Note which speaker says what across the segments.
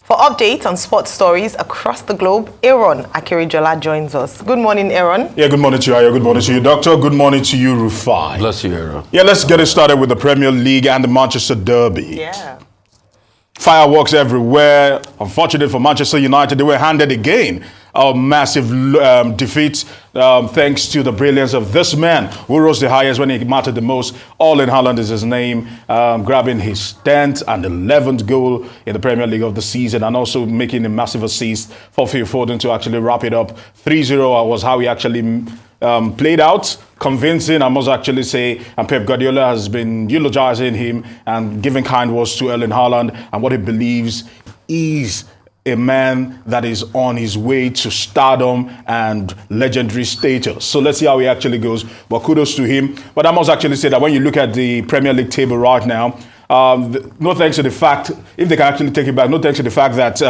Speaker 1: For updates on sports stories across the globe, Aaron Akirijola joins us. Good morning, Aaron.
Speaker 2: Yeah, good morning to you, Aya. Good morning to you, Doctor. Good morning to you, Rufai.
Speaker 3: Bless you, Aaron.
Speaker 2: Yeah, let's get it started with the Premier League and the Manchester Derby.
Speaker 1: Yeah.
Speaker 2: Fireworks everywhere. Unfortunate for Manchester United, they were handed again a massive defeat thanks to the brilliance of this man who rose the highest when he mattered the most. Erling Haaland is his name, grabbing his 10th and 11th goal in the Premier League of the season, and also making a massive assist for Phil Foden to actually wrap it up. 3-0 was how he actually played out. Convincing, I must actually say, and Pep Guardiola has been eulogizing him and giving kind words to Erling Haaland and what he believes is a man that is on his way to stardom and legendary status. So let's see how he actually goes. But kudos to him. But I must actually say that when you look at the Premier League table right now, no thanks to the fact, if they can actually take it back, no thanks to the fact that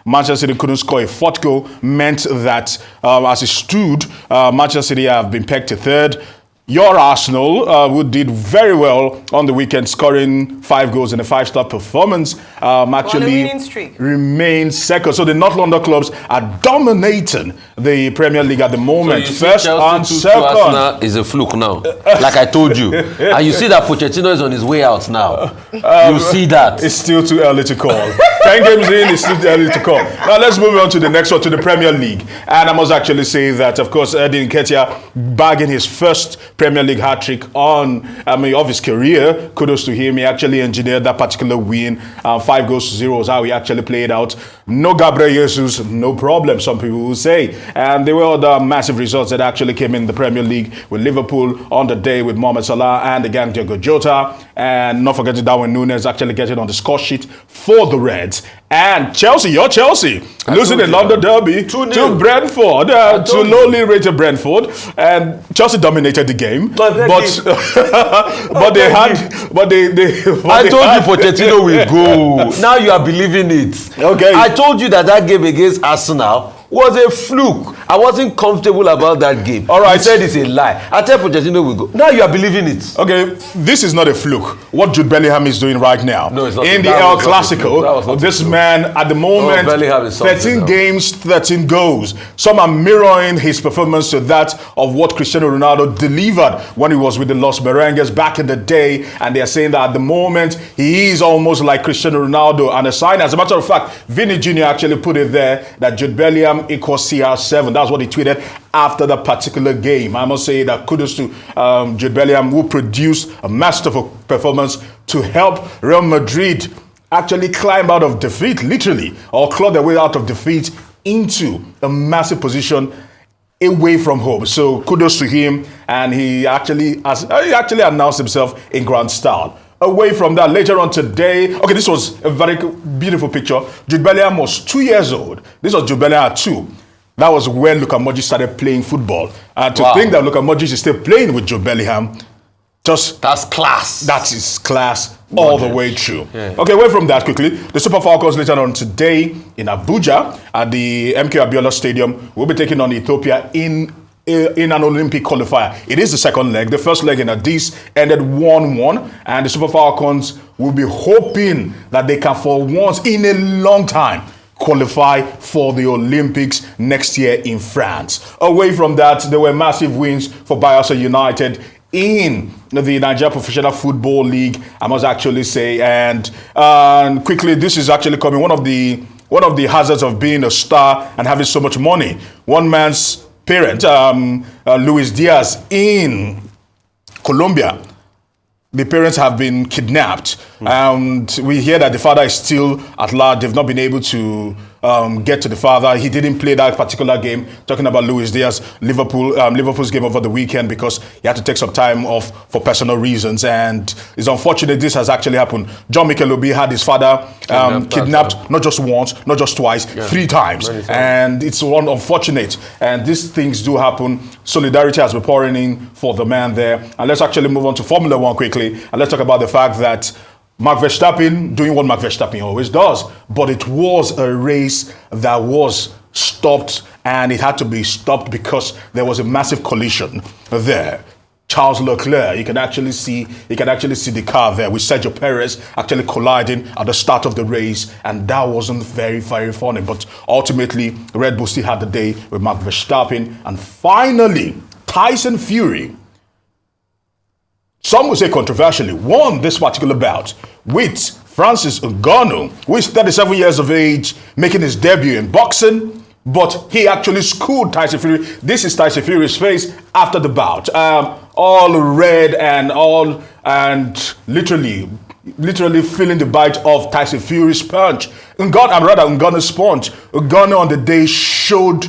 Speaker 2: Manchester City couldn't score a fourth goal, meant that as it stood, Manchester City have been pegged to third. Your Arsenal, who did very well on the weekend, scoring 5 goals in a 5-star performance, actually remains second. So the North London clubs are dominating the Premier League at the moment.
Speaker 3: So
Speaker 2: first and second.
Speaker 3: Arsenal is a fluke now, like I told you. And you see that Pochettino is on his way out now. You see that.
Speaker 2: It's still too early to call. 10 games in, it's still too early to call. Now let's move on to the next one, to the Premier League. And I must actually say that, of course, Eddie Nketiah bagging his first Premier League hat-trick of his career. Kudos to him. He actually engineered that particular win. 5 goals to 0 is how he actually played out. No Gabriel Jesus, no problem, some people will say. And there were other massive results that actually came in the Premier League, with Liverpool on the day with Mohamed Salah and again Diogo Jota. And not forgetting Darwin Núñez actually getting on the score sheet for the Reds. And Chelsea, your Chelsea, losing the London Derby to Brentford, to lowly rated Brentford. And Chelsea dominated the game. But they had. I
Speaker 3: told you Pochettino will go. Now you are believing it.
Speaker 2: Okay.
Speaker 3: I told you that game against Arsenal was a fluke. I wasn't comfortable about that game.
Speaker 2: All right.
Speaker 3: You said it's a lie. I tell Pochettino will go. Now you are believing it.
Speaker 2: Okay, this is not a fluke. What Jude Bellingham is doing right now.
Speaker 3: No, it's not.
Speaker 2: In the El Clasico, this man at the moment, 13 games, 13 goals. Some are mirroring his performance to that of what Cristiano Ronaldo delivered when he was with the Los Merengues back in the day. And they are saying that at the moment, he is almost like Cristiano Ronaldo. And a sign, as a matter of fact, Vinny Jr. actually put it there, that Jude Bellingham equals CR7. That's what he tweeted after that particular game. I must say that kudos to Jude Bellingham, who produced a masterful performance to help Real Madrid actually climb out of defeat, literally, or claw their way out of defeat into a massive position away from home. So kudos to him, and he actually announced himself in grand style. Away from that, later on today, okay, this was a very beautiful picture. Jude Bellingham was 2 years old. This was Jude Bellingham at 2. That was when Luka Modric started playing football. And to think that Luka Modric is still playing with Jude Bellingham,
Speaker 3: that's class.
Speaker 2: That is class all the way through. Yeah. Okay, away from that quickly, the Super Falcons later on today in Abuja at the MK Abiola Stadium will be taking on Ethiopia in an Olympic qualifier. It is the second leg. The first leg in Addis ended 1-1, and the Super Falcons will be hoping that they can, for once in a long time, qualify for the Olympics next year in France. Away from that, there were massive wins for Bayelsa United in the Nigeria Professional Football League, I must actually say. And quickly, this is actually coming. One of the hazards of being a star and having so much money. One man's parent, Luis Diaz, in Colombia, the parents have been kidnapped. And we hear that the father is still at large. They've not been able to get to the father. He didn't play that particular game. Talking about Luis Diaz, Liverpool's game over the weekend, because he had to take some time off for personal reasons. And it's unfortunate this has actually happened. John Mikel Obi had his father kidnapped not just once, not just twice, 3 times. And it's unfortunate. And these things do happen. Solidarity has been pouring in for the man there. And let's actually move on to Formula One quickly. And let's talk about the fact that Max Verstappen doing what Max Verstappen always does, but it was a race that was stopped, and it had to be stopped because there was a massive collision there. Charles Leclerc. You can actually see the car there with Sergio Perez actually colliding at the start of the race, and that wasn't very, very funny. But ultimately, Red Bull still had the day with Max Verstappen, and finally, Tyson Fury, some would say controversially, won this particular bout with Francis Ngannou, who is 37 years of age, making his debut in boxing. But he actually schooled Tyson Fury. This is Tyson Fury's face after the bout. All red and literally feeling the bite of Tyson Fury's punch. Ngannou's punch. Ngannou on the day showed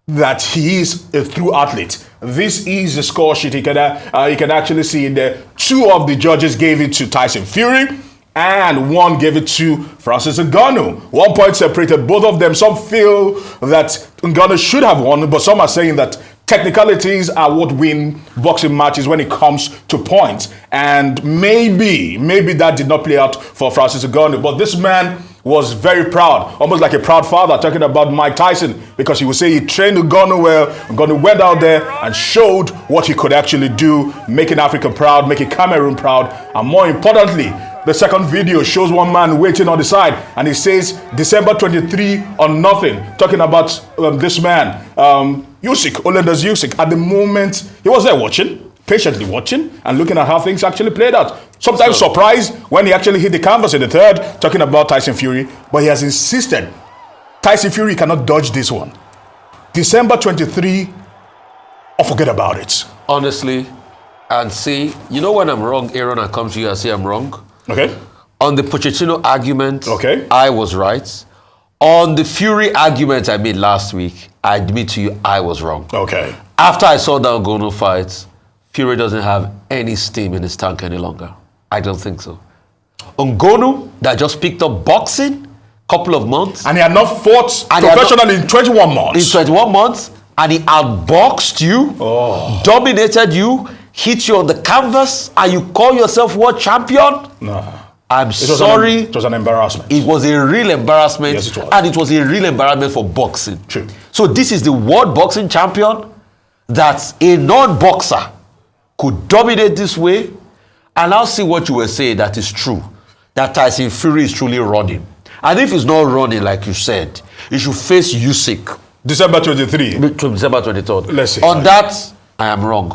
Speaker 2: that he is a true athlete. This is the score sheet. You can actually see in there. 2 of the judges gave it to Tyson Fury, and 1 gave it to Francis Ngannou. 1 point separated both of them. Some feel that Ngannou should have won, but some are saying that technicalities are what win boxing matches when it comes to points. And maybe that did not play out for Francis Ngannou. But this man was very proud, almost like a proud father, talking about Mike Tyson, because he would say he trained Ngannou well. Ngannou went out there and showed what he could actually do, making Africa proud, making Cameroon proud, and more importantly, the second video shows one man waiting on the side, and he says December 23 on nothing, talking about this man, Olendas Usyk. At the moment, he was there watching, patiently watching, and looking at how things actually played out. Sometimes surprised when he actually hit the canvas in the third, talking about Tyson Fury, but he has insisted Tyson Fury cannot dodge this one. December 23, or forget about it.
Speaker 3: Honestly, and see, you know when I'm wrong, Aaron, I come to you and say I'm wrong?
Speaker 2: Okay.
Speaker 3: On the Pochettino argument,
Speaker 2: okay,
Speaker 3: I was right. On the Fury argument I made last week, I admit to you I was wrong.
Speaker 2: Okay.
Speaker 3: After I saw that Ngannou fight, Fury doesn't have any steam in his tank any longer. I don't think so. Ngannou, that just picked up boxing, couple of months.
Speaker 2: And he had not fought professionally in 21 months.
Speaker 3: In 21 months, and he outboxed you, dominated you, hit you on the canvas, and you call yourself world champion?
Speaker 2: No.
Speaker 3: I'm sorry.
Speaker 2: It was an embarrassment.
Speaker 3: It was a real embarrassment.
Speaker 2: Yes, it was.
Speaker 3: And it was a real embarrassment for boxing.
Speaker 2: True.
Speaker 3: So this is the world boxing champion that a non-boxer could dominate this way. And I'll see what you were saying that is true. That Tyson Fury is truly running. And if he's not running, like you said, he should face Usyk.
Speaker 2: December 23.
Speaker 3: December 23rd.
Speaker 2: Let's see.
Speaker 3: On that, I am wrong.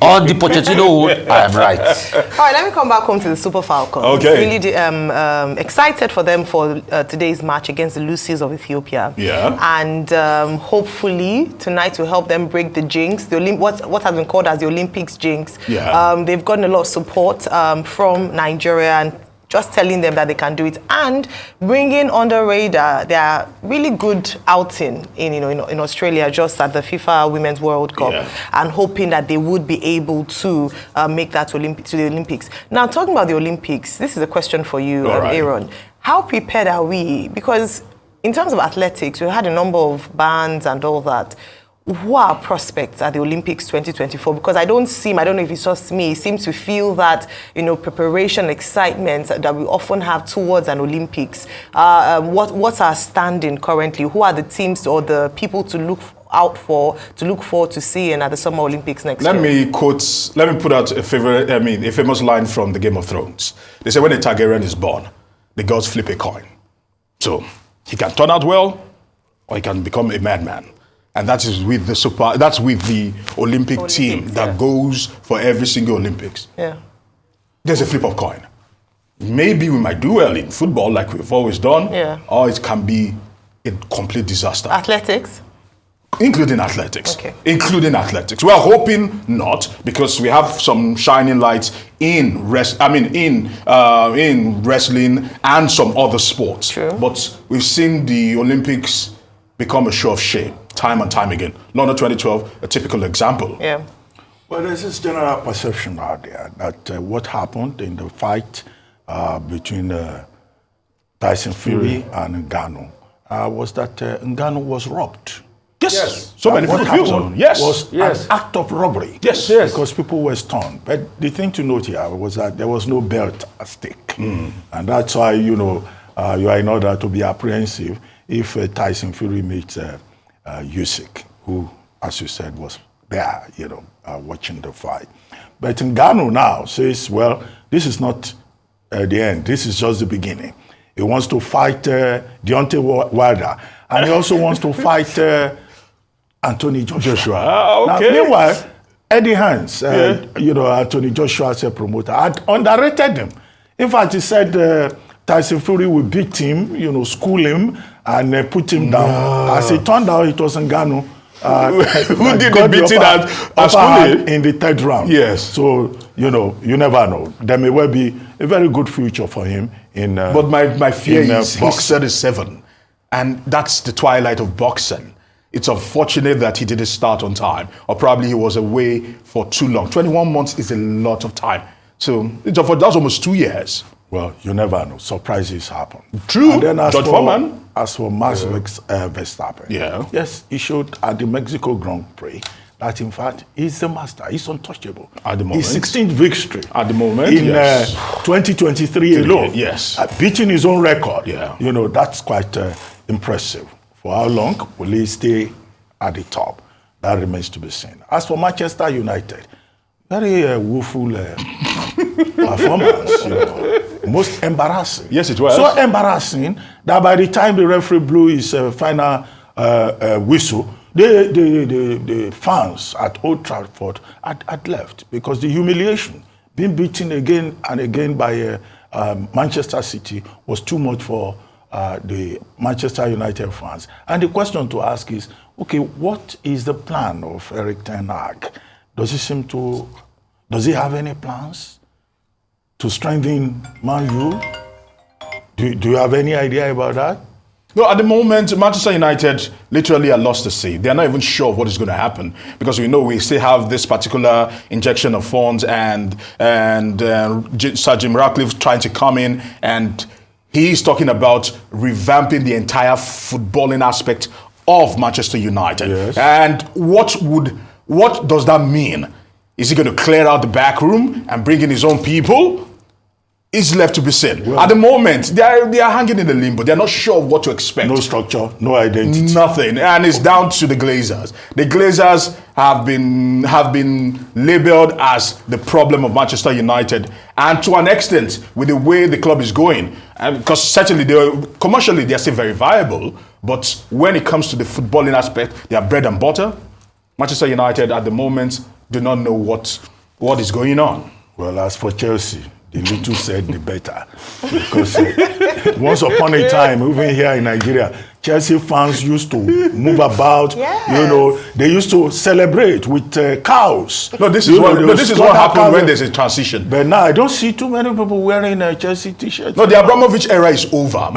Speaker 3: On the Pochettino hood, I am right.
Speaker 1: All right, let me come back home to the Super Falcons.
Speaker 2: Okay.
Speaker 1: Really excited for them for today's match against the Lucies of Ethiopia.
Speaker 2: Yeah.
Speaker 1: And hopefully tonight will help them break the jinx, what has been called as the Olympics jinx.
Speaker 2: Yeah.
Speaker 1: They've gotten a lot of support from Nigeria and just telling them that they can do it and bringing on the radar their really good outing in Australia, just at the FIFA Women's World Cup, and hoping that they would be able to make that to the Olympics. Now, talking about the Olympics, this is a question for you, Aaron. How prepared are we? Because in terms of athletics, we had a number of bands and all that. Who are prospects at the Olympics 2024? Because I don't know if it's just me, it seems to feel that, preparation, excitement that we often have towards an Olympics. What's our standing currently? Who are the teams or the people to look out for, to look forward to seeing at the Summer Olympics next year?
Speaker 2: Let me put out a famous line from the Game of Thrones. They say when a Targaryen is born, the gods flip a coin. So he can turn out well, or he can become a madman. And that is with the Olympic team that goes for every single Olympics.
Speaker 1: Yeah.
Speaker 2: There's a flip of coin. Maybe we might do well in football like we've always done, or it can be a complete disaster.
Speaker 1: Athletics?
Speaker 2: Including athletics.
Speaker 1: Okay.
Speaker 2: Including athletics. We are hoping not, because we have some shining lights in wrestling and some other sports.
Speaker 1: True.
Speaker 2: But we've seen the Olympics become a show of shame time and time again. London 2012, a typical example.
Speaker 1: Yeah.
Speaker 4: Well, there's this general perception out there that what happened in the fight between Tyson Fury and Ngannou was that Ngannou was robbed.
Speaker 2: Yes. So many people feel so. Yes.
Speaker 4: Was an act of robbery.
Speaker 2: Yes.
Speaker 4: Because people were stunned. But the thing to note here was that there was no belt at stake. And that's why, you are in order to be apprehensive if Tyson Fury meets Usyk, who, as you said, was there, watching the fight. But Ngannou now says, well, this is not the end. This is just the beginning. He wants to fight Deontay Wilder. And he also wants to fight Anthony Joshua.
Speaker 2: Okay.
Speaker 4: Now, meanwhile, Eddie Hearns, Anthony Joshua as a promoter, had underrated him. In fact, he said Tyson Fury will beat him, school him, and put him down. As it turned out, it was Ngannou.
Speaker 2: Who did the beating at schooling?
Speaker 4: In the third round.
Speaker 2: Yes.
Speaker 4: So, you never know. There may well be a very good future for him in
Speaker 2: But my fear is he's
Speaker 4: boxing.
Speaker 2: 37, and that's the twilight of boxing. It's unfortunate that he didn't start on time, or probably he was away for too long. 21 months is a lot of time. So that's almost 2 years.
Speaker 4: Well, you never know. Surprises happen.
Speaker 2: True.
Speaker 4: And then
Speaker 2: George Foreman.
Speaker 4: As for Max Verstappen, yes, he showed at the Mexico Grand Prix that, in fact, he's the master. He's untouchable.
Speaker 2: At the moment.
Speaker 4: His 16th victory.
Speaker 2: At the moment,
Speaker 4: in 2023 alone.
Speaker 2: Yes.
Speaker 4: Beating his own record.
Speaker 2: Yeah.
Speaker 4: That's quite impressive. For how long will he stay at the top? That remains to be seen. As for Manchester United, very woeful performance, most embarrassing.
Speaker 2: Yes, it was.
Speaker 4: So embarrassing that by the time the referee blew his final whistle, the fans at Old Trafford had left because the humiliation, being beaten again and again by Manchester City, was too much for the Manchester United fans. And the question to ask is, okay, what is the plan of Erik ten Hag? Does he have any plans to strengthen Man U? Do you have any idea about that?
Speaker 2: No, at the moment, Manchester United literally are lost to sea. They're not even sure of what is going to happen because we know we still have this particular injection of funds and Sir Jim Ratcliffe trying to come in, and he's talking about revamping the entire footballing aspect of Manchester United.
Speaker 4: Yes.
Speaker 2: And what does that mean? Is he going to clear out the back room and bring in his own people? It's left to be seen.
Speaker 4: Well,
Speaker 2: at the moment, they are hanging in the limbo. They're not sure of what to expect.
Speaker 4: No structure, no identity.
Speaker 2: Nothing. And it's down to the Glazers. The Glazers have been labeled as the problem of Manchester United. And to an extent, with the way the club is going, because certainly commercially they're still very viable, but when it comes to the footballing aspect, they are bread and butter. Manchester United at the moment do not know what is going on.
Speaker 4: Well, as for Chelsea, the little said the better. Because once upon a time, even here in Nigeria, Chelsea fans used to move about.
Speaker 1: Yes.
Speaker 4: They used to celebrate with cows.
Speaker 2: No, this is what happened when there's a transition.
Speaker 4: But now I don't see too many people wearing a Chelsea t-shirt.
Speaker 2: No, the Abramovich era is over.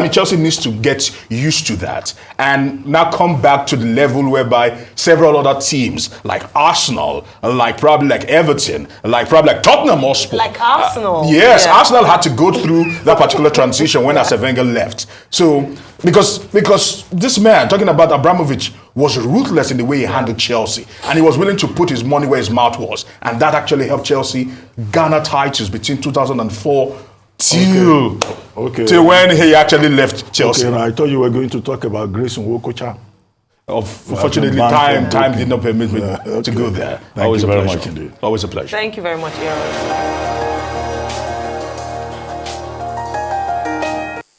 Speaker 2: Chelsea needs to get used to that and now come back to the level whereby several other teams like Arsenal, like probably like Everton, like probably like Tottenham Hotspur.
Speaker 1: Like Arsenal.
Speaker 2: Yes, yeah. Arsenal had to go through that particular transition when Arsene Wenger left. So because this man talking about Abramovich was ruthless in the way he handled Chelsea, and he was willing to put his money where his mouth was, and that actually helped Chelsea garner titles between 2004 till when he actually left Chelsea.
Speaker 4: Okay, I thought you were going to talk about Grayson Wokocha.
Speaker 2: Unfortunately, time did not permit me to go there.
Speaker 4: Thank you very much indeed.
Speaker 2: Always a pleasure.
Speaker 1: Thank you very much, Aaron.